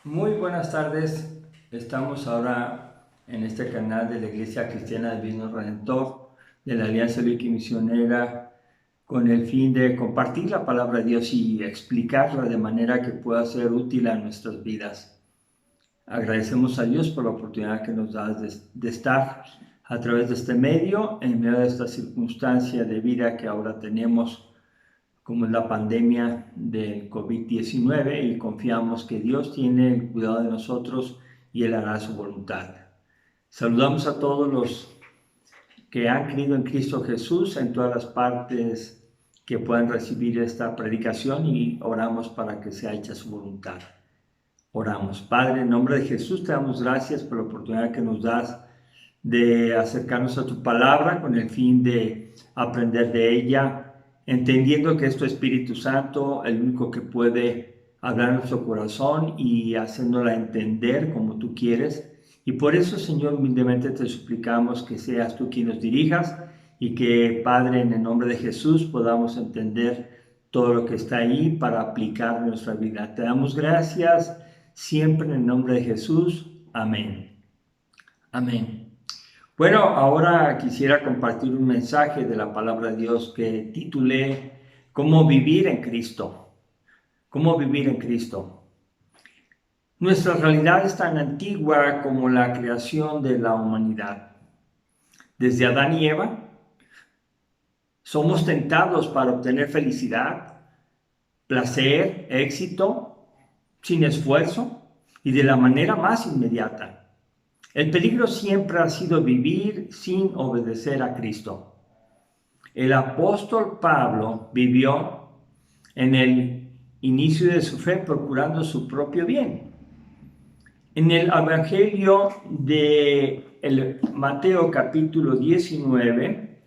Muy buenas tardes, estamos ahora en este canal de la Iglesia Cristiana del Divino Redentor de la Alianza Bíblica y Misionera con el fin de compartir la palabra de Dios y explicarla de manera que pueda ser útil a nuestras vidas. Agradecemos a Dios por la oportunidad que nos da de estar a través de este medio en medio de esta circunstancia de vida que ahora tenemos, como es la pandemia del COVID-19, y confiamos que Dios tiene el cuidado de nosotros y Él hará su voluntad. Saludamos a todos los que han creído en Cristo Jesús en todas las partes que puedan recibir esta predicación y oramos para que sea hecha su voluntad. Oramos. Padre, en nombre de Jesús te damos gracias por la oportunidad que nos das de acercarnos a tu palabra con el fin de aprender de ella, entendiendo que es tu Espíritu Santo el único que puede hablar en nuestro corazón y haciéndola entender como tú quieres. Y por eso, Señor, humildemente te suplicamos que seas tú quien nos dirijas y que, Padre, en el nombre de Jesús podamos entender todo lo que está ahí para aplicar en nuestra vida. Te damos gracias siempre en el nombre de Jesús. Amén. Amén. Bueno, ahora quisiera compartir un mensaje de la palabra de Dios que titulé ¿Cómo vivir en Cristo? ¿Cómo vivir en Cristo? Nuestra realidad es tan antigua como la creación de la humanidad. Desde Adán y Eva, somos tentados para obtener felicidad, placer, éxito, sin esfuerzo y de la manera más inmediata. El peligro siempre ha sido vivir sin obedecer a Cristo. El apóstol Pablo vivió en el inicio de su fe procurando su propio bien. En el Evangelio de Mateo capítulo 19,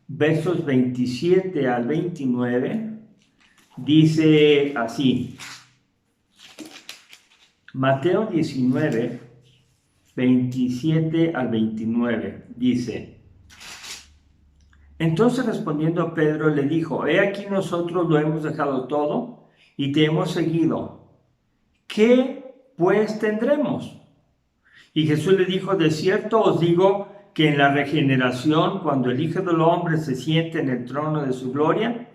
versos 27 al 29, dice así. Mateo 19, 27 al 29, dice: Entonces respondiendo a Pedro le dijo: He aquí nosotros lo hemos dejado todo y te hemos seguido. ¿Qué pues tendremos? Y Jesús le dijo: De cierto os digo que en la regeneración, cuando el Hijo del Hombre se siente en el trono de su gloria,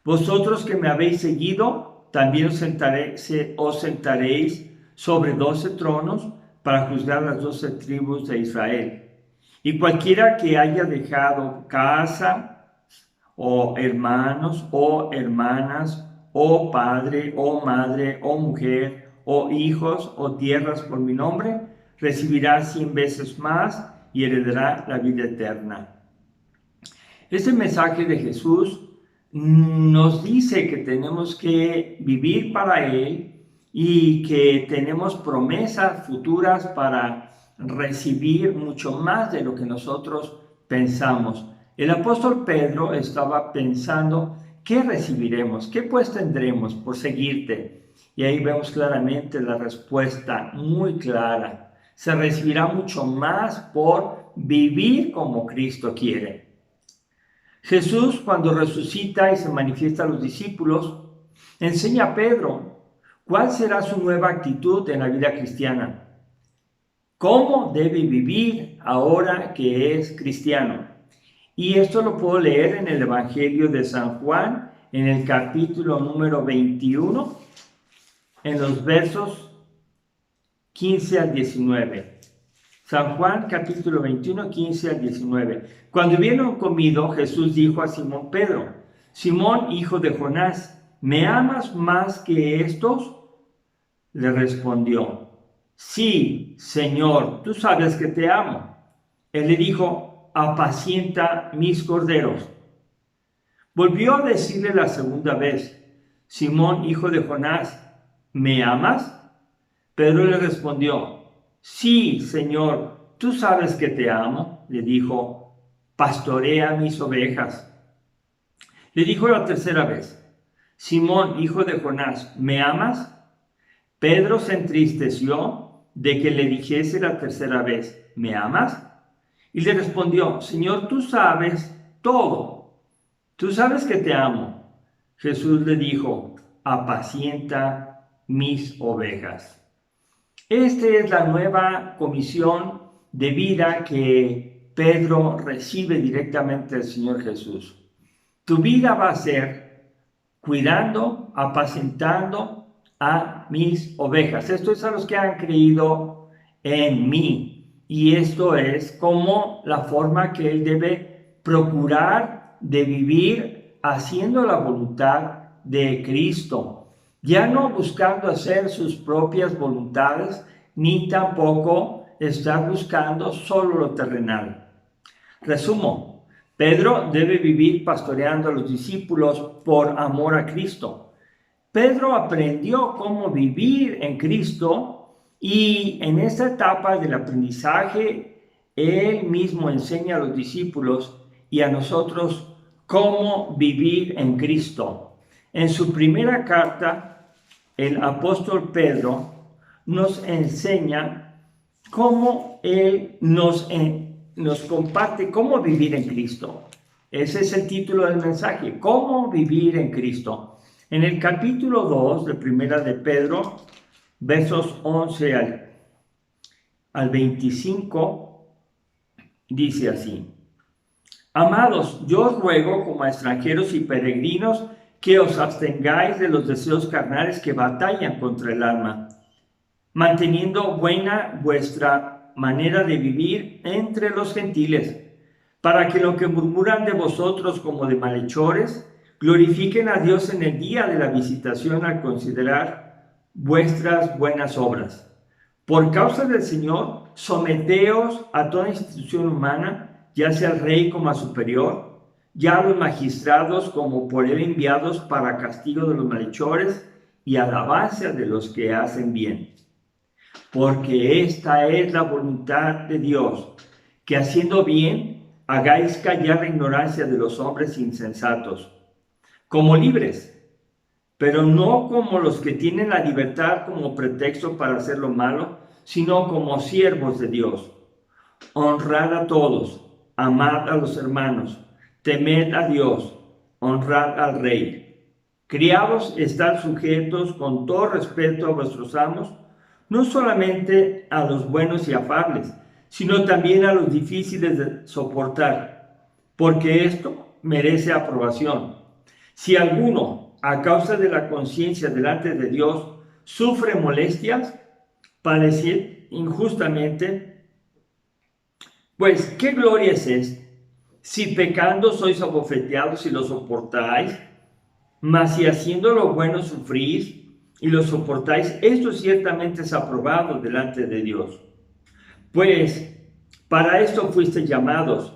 vosotros que me habéis seguido, también os sentaréis sobre 12 tronos para juzgar las 12 tribus de Israel. Y cualquiera que haya dejado casa, o hermanos, o hermanas, o padre, o madre, o mujer, o hijos, o tierras por mi nombre, recibirá 100 veces más y heredará la vida eterna. Este mensaje de Jesús nos dice que tenemos que vivir para Él y que tenemos promesas futuras para recibir mucho más de lo que nosotros pensamos. El apóstol Pedro estaba pensando: ¿qué recibiremos? ¿Qué pues tendremos por seguirte? Y ahí vemos claramente la respuesta muy clara. Se recibirá mucho más por vivir como Cristo quiere. Jesús, cuando resucita y se manifiesta a los discípulos, enseña a Pedro cuál será su nueva actitud en la vida cristiana. ¿Cómo debe vivir ahora que es cristiano? Y esto lo puedo leer en el Evangelio de San Juan, en el capítulo número 21, en los versos 15 al 19. San Juan capítulo 21, 15 al 19. Cuando hubieron comido, Jesús dijo a Simón Pedro: Simón, hijo de Jonás, ¿me amas más que estos? Le respondió: Sí, Señor, tú sabes que te amo. Él le dijo: apacienta mis corderos. Volvió a decirle la segunda vez: Simón, hijo de Jonás, ¿me amas? Pedro le respondió: Sí, Señor, tú sabes que te amo. Le dijo: pastorea mis ovejas. Le dijo la tercera vez: Simón, hijo de Jonás, ¿me amas? Pedro se entristeció de que le dijese la tercera vez: ¿me amas? Y le respondió: Señor, tú sabes todo. Tú sabes que te amo. Jesús le dijo: apacienta mis ovejas. Esta es la nueva comisión de vida que Pedro recibe directamente del Señor Jesús. Tu vida va a ser cuidando, apacentando a mis ovejas. Esto es a los que han creído en mí. Y esto es como la forma que él debe procurar de vivir haciendo la voluntad de Cristo. Ya no buscando hacer sus propias voluntades, ni tampoco estar buscando solo lo terrenal. Resumo, Pedro debe vivir pastoreando a los discípulos por amor a Cristo. Pedro aprendió cómo vivir en Cristo y en esta etapa del aprendizaje, él mismo enseña a los discípulos y a nosotros cómo vivir en Cristo. En su primera carta, el apóstol Pedro nos enseña cómo él nos comparte cómo vivir en Cristo. Ese es el título del mensaje, cómo vivir en Cristo. En el capítulo 2 de Primera de Pedro, versos 11 al 25, dice así: Amados, yo os ruego como a extranjeros y peregrinos que os abstengáis de los deseos carnales que batallan contra el alma, manteniendo buena vuestra manera de vivir entre los gentiles, para que lo que murmuran de vosotros como de malhechores, glorifiquen a Dios en el día de la visitación al considerar vuestras buenas obras. Por causa del Señor, someteos a toda institución humana, ya sea al rey como a superior, ya a los magistrados como por él enviados para castigo de los malhechores y alabanza de los que hacen bien. Porque esta es la voluntad de Dios, que haciendo bien hagáis callar la ignorancia de los hombres insensatos, como libres, pero no como los que tienen la libertad como pretexto para hacer lo malo, sino como siervos de Dios. Honrad a todos, amad a los hermanos, temed a Dios, honrad al rey. Criados, estad sujetos con todo respeto a vuestros amos, no solamente a los buenos y afables, sino también a los difíciles de soportar, porque esto merece aprobación. Si alguno, a causa de la conciencia delante de Dios, sufre molestias, padecer injustamente, pues ¿qué gloria es esta? Si pecando sois abofeteados y lo soportáis, mas si haciendo lo bueno sufrís y lo soportáis, esto ciertamente es aprobado delante de Dios. Pues para esto fuisteis llamados,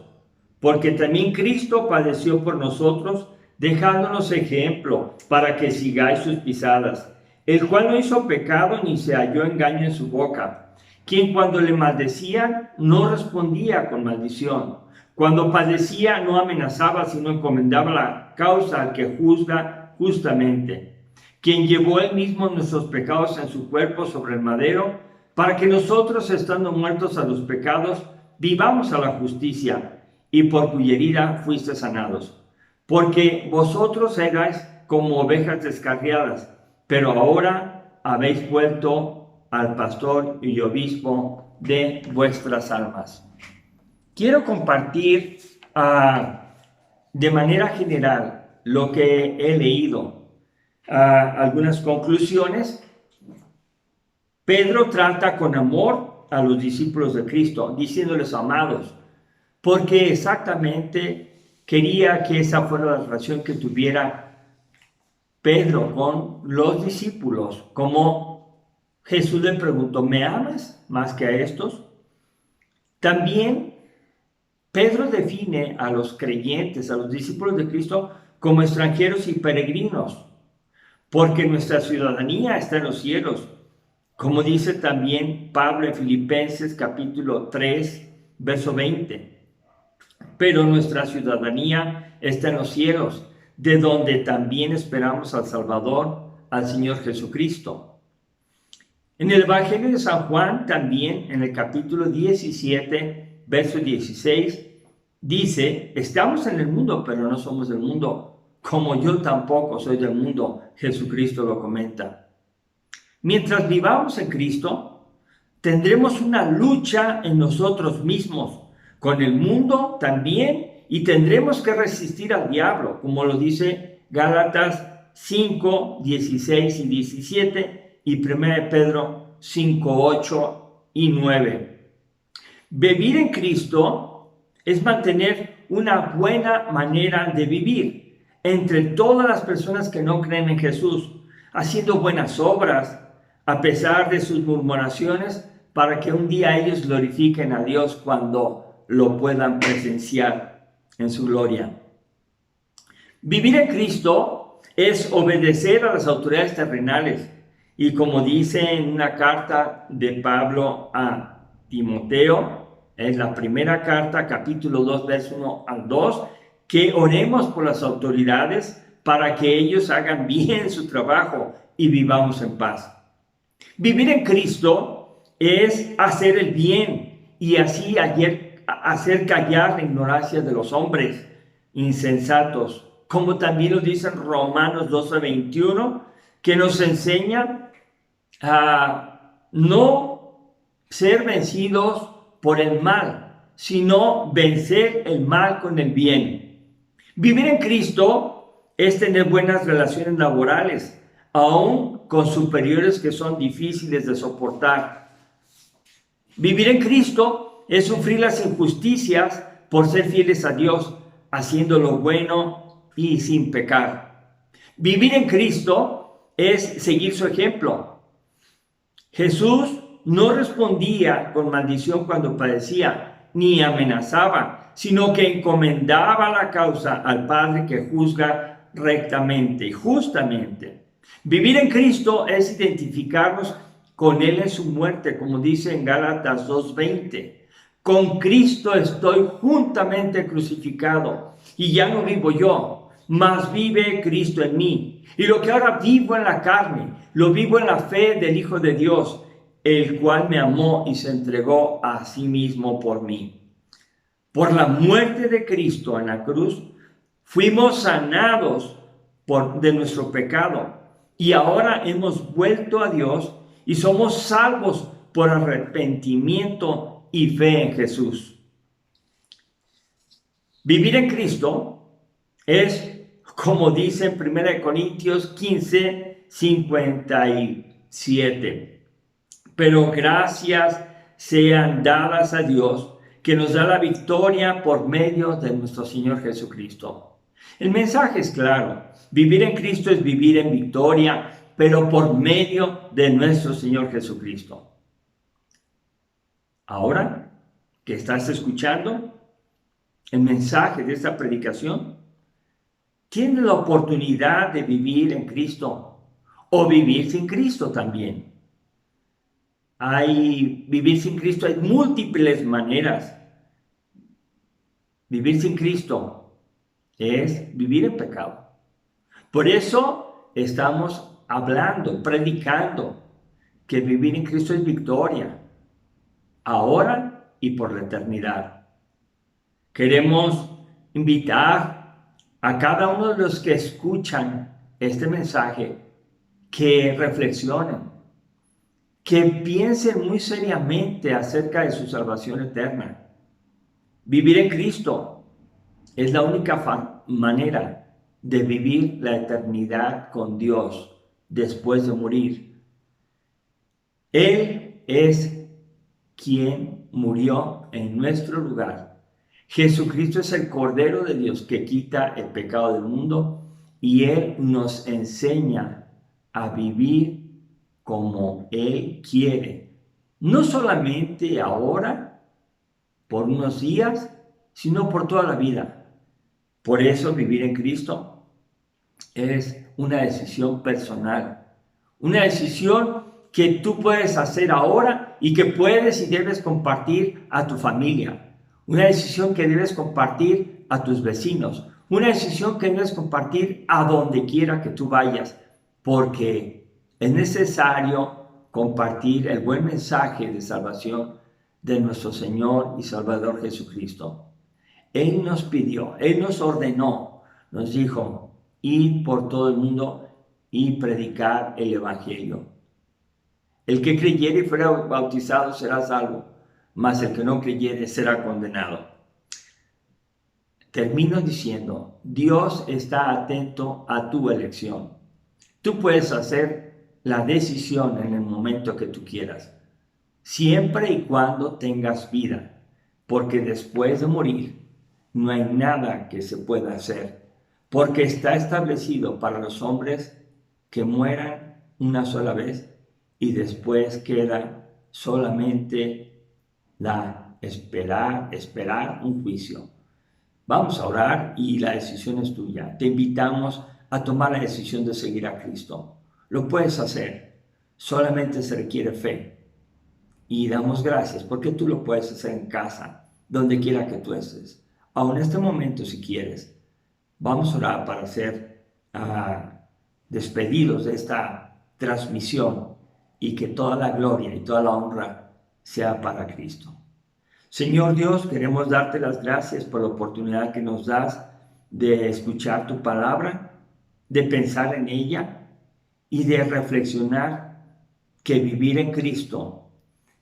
porque también Cristo padeció por nosotros, dejándonos ejemplo para que sigáis sus pisadas, el cual no hizo pecado ni se halló engaño en su boca, quien cuando le maldecían no respondía con maldición. Cuando padecía no amenazaba, sino encomendaba la causa al que juzga justamente, quien llevó él mismo nuestros pecados en su cuerpo sobre el madero, para que nosotros, estando muertos a los pecados, vivamos a la justicia, y por cuya herida fuiste sanados. Porque vosotros erais como ovejas descarriadas, pero ahora habéis vuelto al pastor y obispo de vuestras almas. Quiero compartir de manera general lo que he leído, algunas conclusiones. Pedro trata con amor a los discípulos de Cristo, diciéndoles amados, porque exactamente quería que esa fuera la relación que tuviera Pedro con los discípulos. Como Jesús le preguntó, ¿me amas más que a estos? También Pedro define a los creyentes, a los discípulos de Cristo, como extranjeros y peregrinos, porque nuestra ciudadanía está en los cielos, como dice también Pablo en Filipenses capítulo 3, verso 20. Pero nuestra ciudadanía está en los cielos, de donde también esperamos al Salvador, al Señor Jesucristo. En el Evangelio de San Juan, también en el capítulo 17, verso 16, dice, estamos en el mundo, pero no somos del mundo, como yo tampoco soy del mundo, Jesucristo lo comenta. Mientras vivamos en Cristo, tendremos una lucha en nosotros mismos, con el mundo también, y tendremos que resistir al diablo, como lo dice Gálatas 5, 16 y 17 y 1 Pedro 5, 8 y 9. Vivir en Cristo es mantener una buena manera de vivir entre todas las personas que no creen en Jesús, haciendo buenas obras a pesar de sus murmuraciones, para que un día ellos glorifiquen a Dios cuando lo puedan presenciar en su gloria. Vivir en Cristo es obedecer a las autoridades terrenales, y como dice en una carta de Pablo a Timoteo, es la primera carta, capítulo 2, verso 1 al 2, que oremos por las autoridades para que ellos hagan bien su trabajo y vivamos en paz. Vivir en Cristo es hacer el bien y así hacer callar la ignorancia de los hombres insensatos, como también lo dice Romanos 12:21, que nos enseña a no ser vencidos por el mal, sino vencer el mal con el bien. Vivir en Cristo es tener buenas relaciones laborales, aún con superiores que son difíciles de soportar. Vivir en Cristo es sufrir las injusticias por ser fieles a Dios, haciendo lo bueno y sin pecar. Vivir en Cristo es seguir su ejemplo. Jesús no respondía con maldición cuando padecía, ni amenazaba, sino que encomendaba la causa al Padre que juzga rectamente y justamente. Vivir en Cristo es identificarnos con Él en su muerte, como dice en Gálatas 2:20. Con Cristo estoy juntamente crucificado, y ya no vivo yo, mas vive Cristo en mí. Y lo que ahora vivo en la carne, lo vivo en la fe del Hijo de Dios, el cual me amó y se entregó a sí mismo por mí. Por la muerte de Cristo en la cruz, fuimos sanados de nuestro pecado, y ahora hemos vuelto a Dios y somos salvos por arrepentimiento y fe en Jesús. Vivir en Cristo es, como dice en 1 Corintios 15, 57. Pero gracias sean dadas a Dios, que nos da la victoria por medio de nuestro Señor Jesucristo. El mensaje es claro. Vivir en Cristo es vivir en victoria, pero por medio de nuestro Señor Jesucristo. Ahora que estás escuchando el mensaje de esta predicación, tienes la oportunidad de vivir en Cristo o vivir sin Cristo también. Vivir sin Cristo hay múltiples maneras. Vivir sin Cristo es vivir en pecado. Por eso estamos hablando, predicando, que vivir en Cristo es victoria, ahora y por la eternidad. Queremos invitar a cada uno de los que escuchan este mensaje que reflexionen, que piensen muy seriamente acerca de su salvación eterna. Vivir en Cristo es la única manera de vivir la eternidad con Dios después de morir. Él es quien murió en nuestro lugar. Jesucristo es el Cordero de Dios que quita el pecado del mundo, y Él nos enseña a vivir como Él quiere, no solamente ahora, por unos días, sino por toda la vida. Por eso vivir en Cristo es una decisión personal, una decisión que tú puedes hacer ahora y que puedes y debes compartir a tu familia, una decisión que debes compartir a tus vecinos, una decisión que debes compartir a donde quiera que tú vayas, porque es necesario compartir el buen mensaje de salvación de nuestro Señor y Salvador Jesucristo. Él nos pidió, Él nos ordenó, nos dijo, id por todo el mundo y predicar el Evangelio. El que creyere y fuera bautizado será salvo, mas el que no creyere será condenado. Termino diciendo, Dios está atento a tu elección. Tú puedes hacer la decisión en el momento que tú quieras, siempre y cuando tengas vida, porque después de morir no hay nada que se pueda hacer, porque está establecido para los hombres que mueran una sola vez y después queda solamente esperar un juicio. Vamos a orar y la decisión es tuya. Te invitamos a tomar la decisión de seguir a Cristo. Lo puedes hacer, solamente se requiere fe. Y damos gracias porque tú lo puedes hacer en casa, donde quiera que tú estés. Aún en este momento, si quieres, vamos a orar para ser despedidos de esta transmisión y que toda la gloria y toda la honra sea para Cristo. Señor Dios, queremos darte las gracias por la oportunidad que nos das de escuchar tu palabra, de pensar en ella y de reflexionar que vivir en Cristo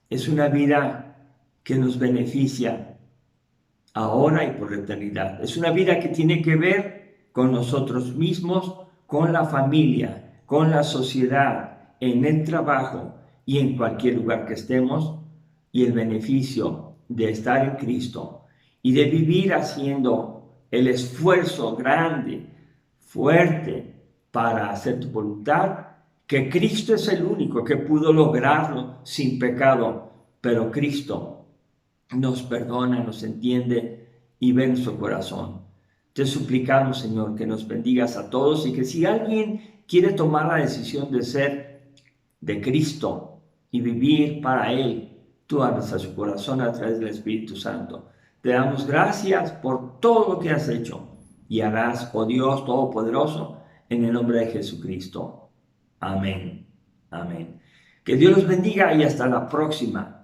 es una vida que nos beneficia ahora y por la eternidad. Es una vida que tiene que ver con nosotros mismos, con la familia, con la sociedad, en el trabajo y en cualquier lugar que estemos, y el beneficio de estar en Cristo y de vivir haciendo el esfuerzo grande, fuerte para hacer tu voluntad, que Cristo es el único que pudo lograrlo sin pecado, pero Cristo nos perdona, nos entiende y ve nuestro corazón. Te suplicamos, Señor, que nos bendigas a todos y que si alguien quiere tomar la decisión de ser de Cristo y vivir para Él, tú hables a su corazón a través del Espíritu Santo. Te damos gracias por todo lo que has hecho y harás, oh Dios Todopoderoso, en el nombre de Jesucristo. Amén. Amén. Que Dios los bendiga y hasta la próxima.